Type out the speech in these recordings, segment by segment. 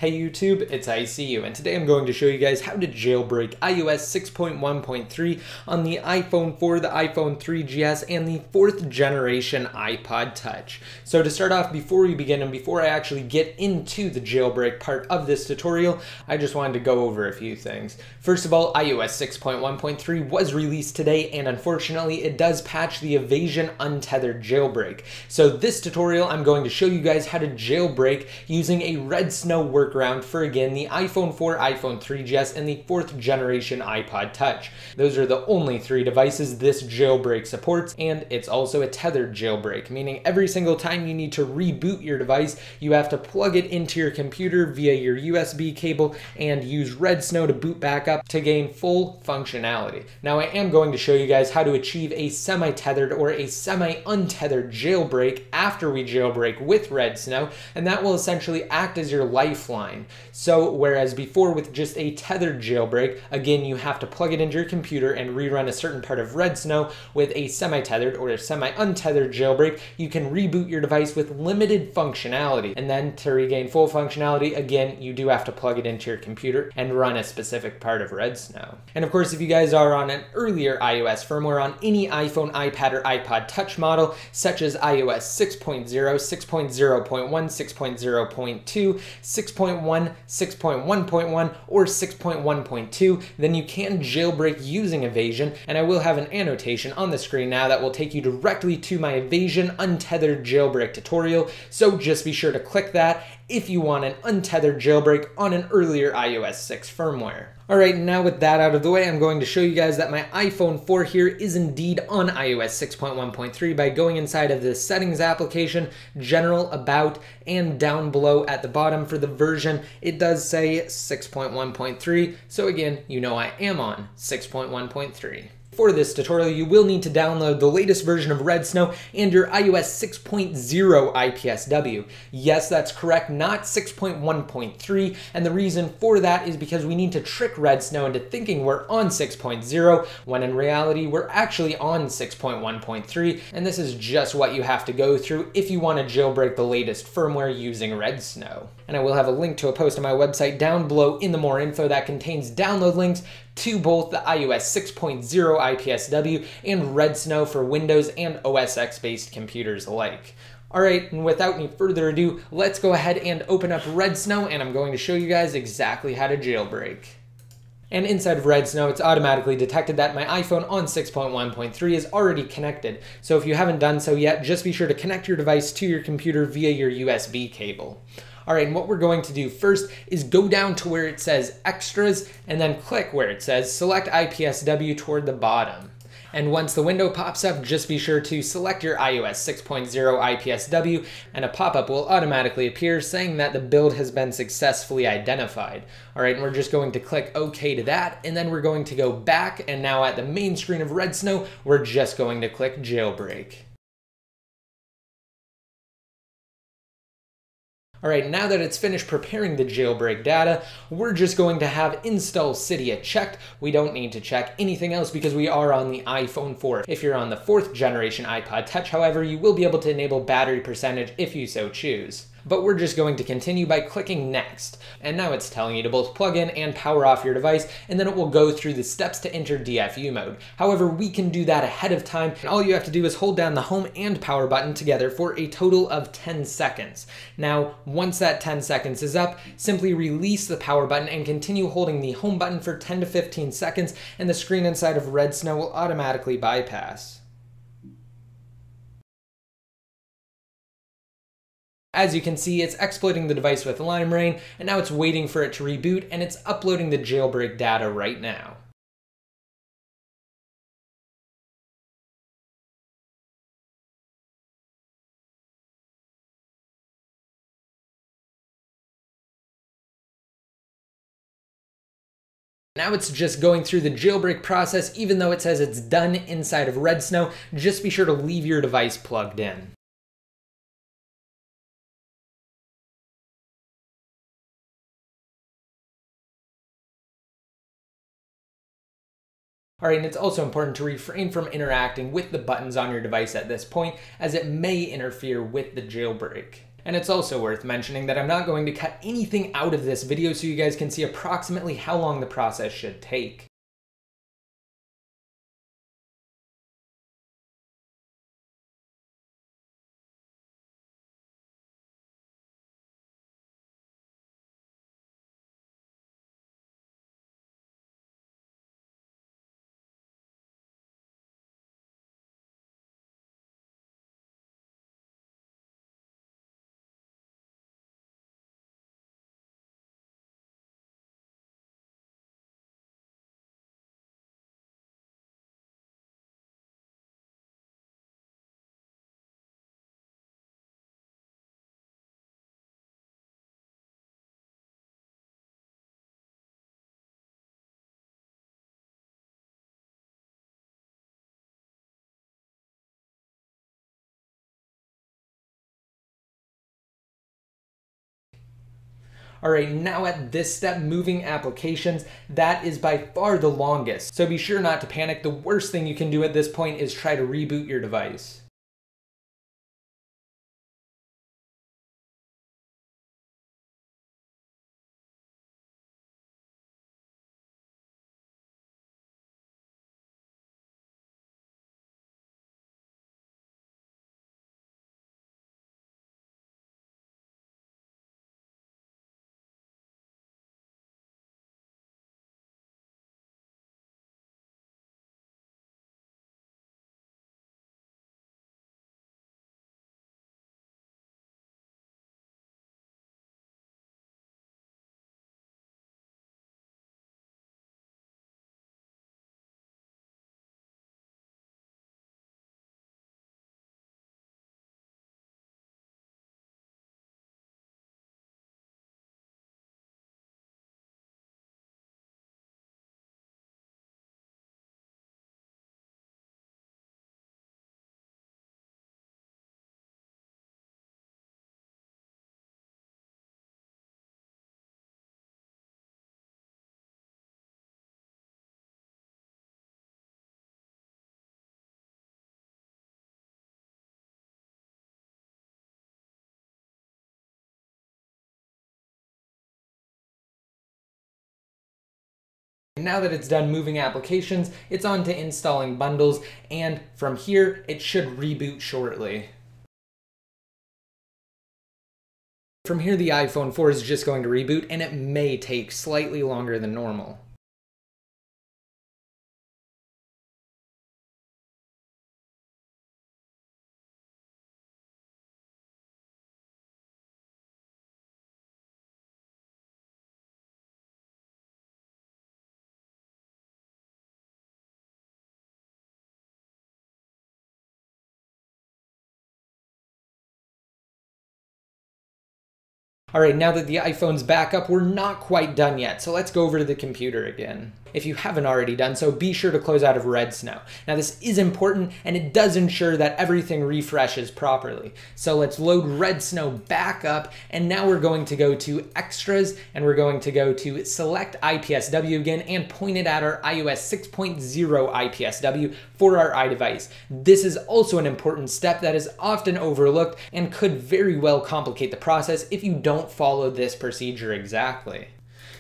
Hey YouTube, it's ICU, and today I'm going to show you guys how to jailbreak iOS 6.1.3 on the iPhone 4, the iPhone 3GS, and the 4th generation iPod Touch. So to start off, before we begin and before I actually get into the jailbreak part of this tutorial, I just wanted to go over a few things. First of all, iOS 6.1.3 was released today, and unfortunately it does patch the Evasion Untethered jailbreak. So this tutorial, I'm going to show you guys how to jailbreak using a Red Snow workaround for, again, the iPhone 4, iPhone 3GS, and the 4th generation iPod Touch. Those are the only 3 devices this jailbreak supports, and it's also a tethered jailbreak, meaning every single time you need to reboot your device, you have to plug it into your computer via your USB cable and use Red Snow to boot back up to gain full functionality. Now, I am going to show you guys how to achieve a semi-tethered or a semi-untethered jailbreak after we jailbreak with Red Snow, and that will essentially act as your lifeline. So whereas before with just a tethered jailbreak, again, you have to plug it into your computer and rerun a certain part of Red Snow, with a semi-tethered or a semi-untethered jailbreak, you can reboot your device with limited functionality. And then to regain full functionality, again, you do have to plug it into your computer and run a specific part of Red Snow. And of course, if you guys are on an earlier iOS firmware on any iPhone, iPad, or iPod Touch model, such as iOS 6.0, 6.0.1, 6.0.2, 6.1, 6.1.1, or 6.1.2, then you can jailbreak using Evasion, and I will have an annotation on the screen now that will take you directly to my Evasion Untethered jailbreak tutorial, so just be sure to click that if you want an untethered jailbreak on an earlier iOS 6 firmware. Alright, now with that out of the way, I'm going to show you guys that my iPhone 4 here is indeed on iOS 6.1.3 by going inside of the Settings application, General, About, and down below at the bottom for the version, it does say 6.1.3, so again, you know I am on 6.1.3. For this tutorial, you will need to download the latest version of Red Snow and your iOS 6.0 IPSW. Yes, that's correct, not 6.1.3, and the reason for that is because we need to trick Red Snow into thinking we're on 6.0, when in reality we're actually on 6.1.3, and this is just what you have to go through if you want to jailbreak the latest firmware using Red Snow. And I will have a link to a post on my website down below in the more info that contains download links to both the iOS 6.0 IPSW and Red Snow for Windows and OS X based computers alike. Alright, and without any further ado, let's go ahead and open up Red Snow, and I'm going to show you guys exactly how to jailbreak. And inside of Red Snow, it's automatically detected that my iPhone on 6.1.3 is already connected. So if you haven't done so yet, just be sure to connect your device to your computer via your USB cable. Alright, and what we're going to do first is go down to where it says Extras, and then click where it says Select IPSW toward the bottom. And once the window pops up, just be sure to select your iOS 6.0 IPSW, and a pop-up will automatically appear saying that the build has been successfully identified. Alright, and we're just going to click OK to that, and then we're going to go back, and now at the main screen of Red Snow, we're just going to click Jailbreak. Alright, now that it's finished preparing the jailbreak data, we're just going to have Install Cydia checked. We don't need to check anything else because we are on the iPhone 4. If you're on the 4th generation iPod Touch, however, you will be able to enable battery percentage if you so choose. But we're just going to continue by clicking Next. And now it's telling you to both plug in and power off your device, and then it will go through the steps to enter DFU mode. However, we can do that ahead of time, and all you have to do is hold down the home and power button together for a total of 10 seconds. Now, once that 10 seconds is up, simply release the power button and continue holding the home button for 10 to 15 seconds, and the screen inside of Red Snow will automatically bypass. As you can see, it's exploiting the device with LimeRain, and now it's waiting for it to reboot, and it's uploading the jailbreak data right now. Now it's just going through the jailbreak process, even though it says it's done inside of Red Snow. Just be sure to leave your device plugged in. Alright, and it's also important to refrain from interacting with the buttons on your device at this point, as it may interfere with the jailbreak. And it's also worth mentioning that I'm not going to cut anything out of this video so you guys can see approximately how long the process should take. All right, now at this step, moving applications, that is by far the longest. So be sure not to panic. The worst thing you can do at this point is try to reboot your device. Now that it's done moving applications, it's on to installing bundles, and from here, it should reboot shortly. From here, the iPhone 4 is just going to reboot, and it may take slightly longer than normal. All right, now that the iPhone's back up, we're not quite done yet, so let's go over to the computer again. If you haven't already done so, be sure to close out of Red Snow. Now this is important, and it does ensure that everything refreshes properly. So let's load Red Snow back up, and now we're going to go to Extras, and we're going to go to Select IPSW again, and point it at our iOS 6.0 IPSW for our iDevice. This is also an important step that is often overlooked and could very well complicate the process if you don't follow this procedure exactly.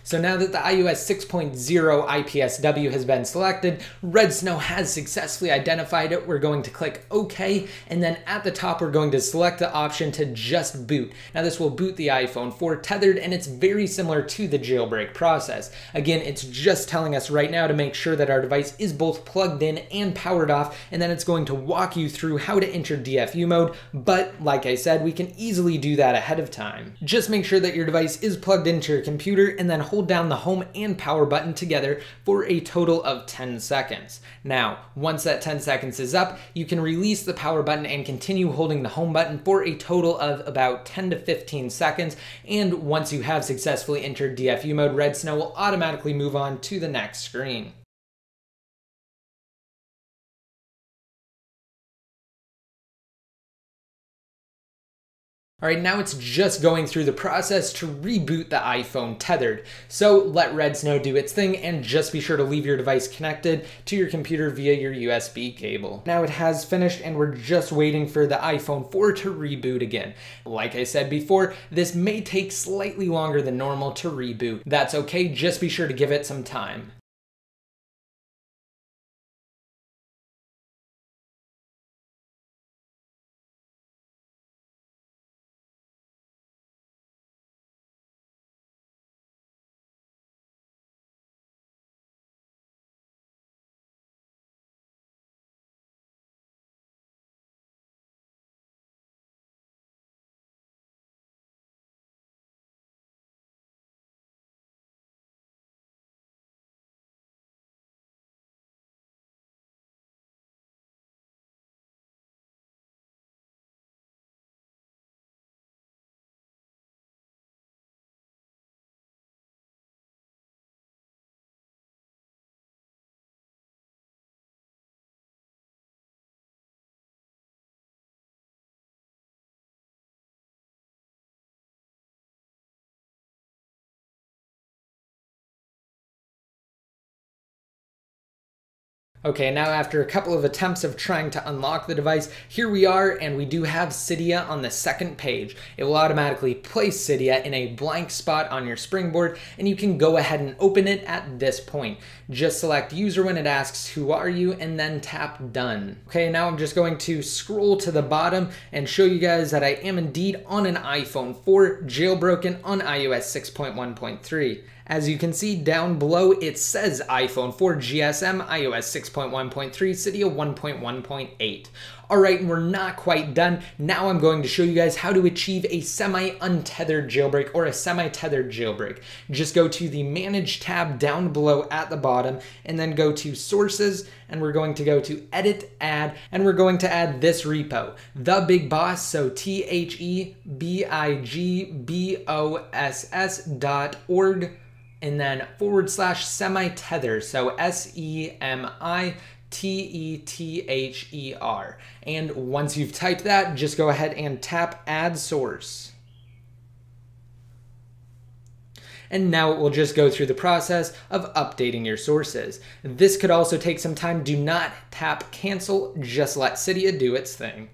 So now that the iOS 6.0 IPSW has been selected, Red Snow has successfully identified it. We're going to click OK, and then at the top we're going to select the option to just boot. Now this will boot the iPhone 4 tethered, and it's very similar to the jailbreak process. Again, it's just telling us right now to make sure that our device is both plugged in and powered off, and then it's going to walk you through how to enter DFU mode, but like I said, we can easily do that ahead of time. Just make sure that your device is plugged into your computer, and then hold down the home and power button together for a total of 10 seconds. Now, once that 10 seconds is up, you can release the power button and continue holding the home button for a total of about 10 to 15 seconds. And once you have successfully entered DFU mode, Red Snow will automatically move on to the next screen. Alright, now it's just going through the process to reboot the iPhone tethered. So let Red Snow do its thing and just be sure to leave your device connected to your computer via your USB cable. Now it has finished and we're just waiting for the iPhone 4 to reboot again. Like I said before, this may take slightly longer than normal to reboot. That's okay, just be sure to give it some time. Okay, now after a couple of attempts of trying to unlock the device, here we are, and we do have Cydia on the second page. It will automatically place Cydia in a blank spot on your springboard, and you can go ahead and open it at this point. Just select user when it asks who are you, and then tap done. Okay, now I'm just going to scroll to the bottom and show you guys that I am indeed on an iPhone 4 jailbroken on iOS 6.1.3. As you can see down below, it says iPhone 4 GSM, iOS 6.1.3, Cydia 1.1.8. Alright, and we're not quite done. Now I'm going to show you guys how to achieve a semi-untethered jailbreak or a semi-tethered jailbreak. Just go to the Manage tab down below at the bottom and then go to Sources, and we're going to go to Edit, Add, and we're going to add this repo, The Big Boss, so THEBIGBOSS.org, and then /semi-tether, so SEMITETHER. And once you've typed that, just go ahead and tap Add Source. And now it will just go through the process of updating your sources. This could also take some time. Do not tap Cancel, just let Cydia do its thing.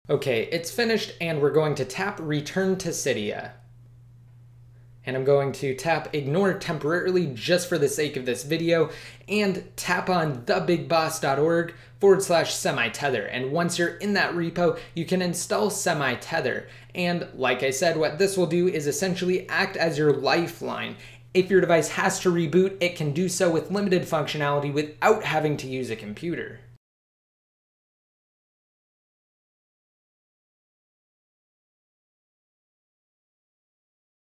Okay, it's finished, and we're going to tap Return to Cydia. And I'm going to tap Ignore temporarily just for the sake of this video, and tap on thebigboss.org /semi-tether. And once you're in that repo, you can install semi-tether. And like I said, what this will do is essentially act as your lifeline. If your device has to reboot, it can do so with limited functionality without having to use a computer.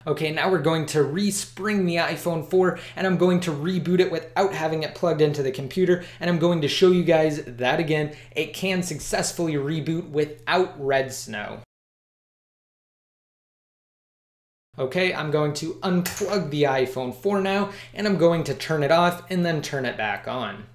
Okay, now we're going to respring the iPhone 4, and I'm going to reboot it without having it plugged into the computer, and I'm going to show you guys that again, it can successfully reboot without Red Snow. Okay, I'm going to unplug the iPhone 4 now, and I'm going to turn it off and then turn it back on.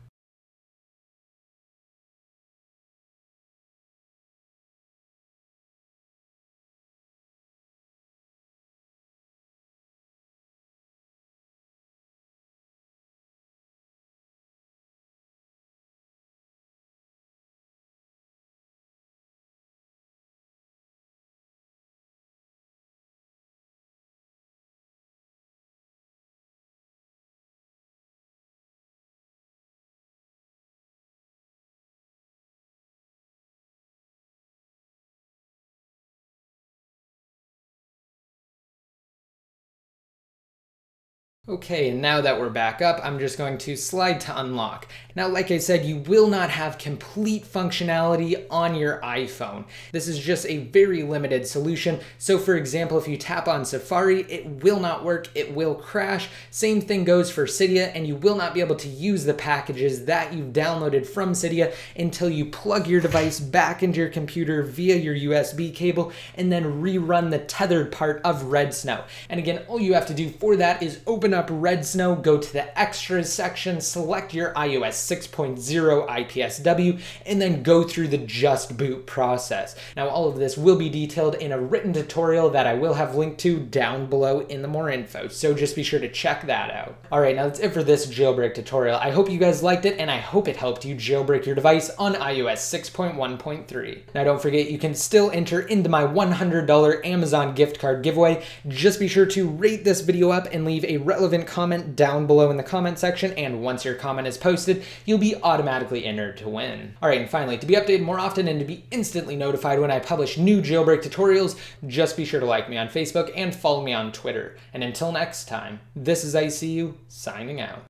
Okay, and now that we're back up, I'm just going to slide to unlock. Now, like I said, you will not have complete functionality on your iPhone. This is just a very limited solution. So for example, if you tap on Safari, it will not work, it will crash. Same thing goes for Cydia, and you will not be able to use the packages that you've downloaded from Cydia until you plug your device back into your computer via your USB cable and then rerun the tethered part of Red Snow. And again, all you have to do for that is open up Red Snow, go to the Extras section, select your iOS 6.0 IPSW, and then go through the Just Boot process. Now, all of this will be detailed in a written tutorial that I will have linked to down below in the more info, so just be sure to check that out. Alright, now that's it for this jailbreak tutorial. I hope you guys liked it, and I hope it helped you jailbreak your device on iOS 6.1.3. Now, don't forget, you can still enter into my $100 Amazon gift card giveaway. Just be sure to rate this video up and leave a relevant comment down below in the comment section, and once your comment is posted, you'll be automatically entered to win. Alright, and finally, to be updated more often and to be instantly notified when I publish new jailbreak tutorials, just be sure to like me on Facebook and follow me on Twitter. And until next time, this is ICU signing out.